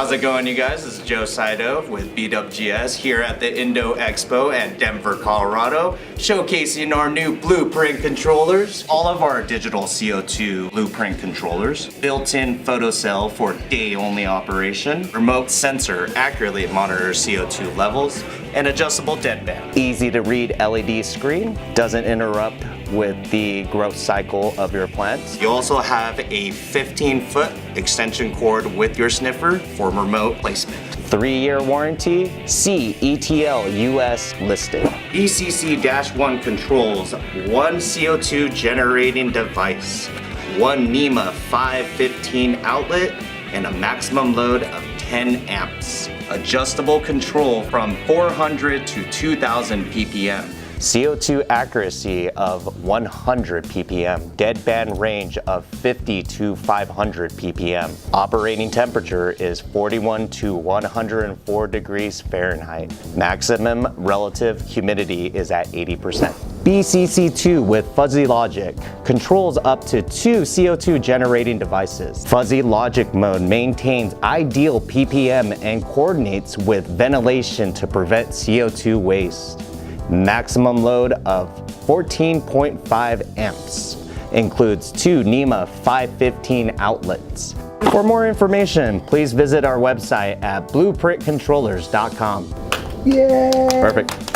How's it going, you guys? This is Joe Saito with BWGS here at the Indo Expo in Denver, Colorado, showcasing our new blueprint controllers. All of our digital CO2 blueprint controllers, built-in photocell for day-only operation, remote sensor accurately monitors CO2 levels, and adjustable deadband. Easy to read LED screen, doesn't interrupt with the growth cycle of your plants. You also have a 15-foot extension cord with your sniffer for remote placement. 3-year warranty, CETL US listed. BCC-1 controls 1 CO2 generating device, 1 NEMA 515 outlet, and a maximum load of 10 amps. Adjustable control from 400 to 2000 ppm. CO2 accuracy of 100 ppm, deadband range of 50 to 500 ppm. Operating temperature is 41 to 104 degrees Fahrenheit. Maximum relative humidity is at 80%. BCC2 with fuzzy logic controls up to 2 CO2 generating devices. Fuzzy logic mode maintains ideal ppm and coordinates with ventilation to prevent CO2 waste. Maximum load of 14.5 amps. Includes 2 NEMA 515 outlets. For more information, please visit our website at blueprintcontrollers.com. Yay! Perfect.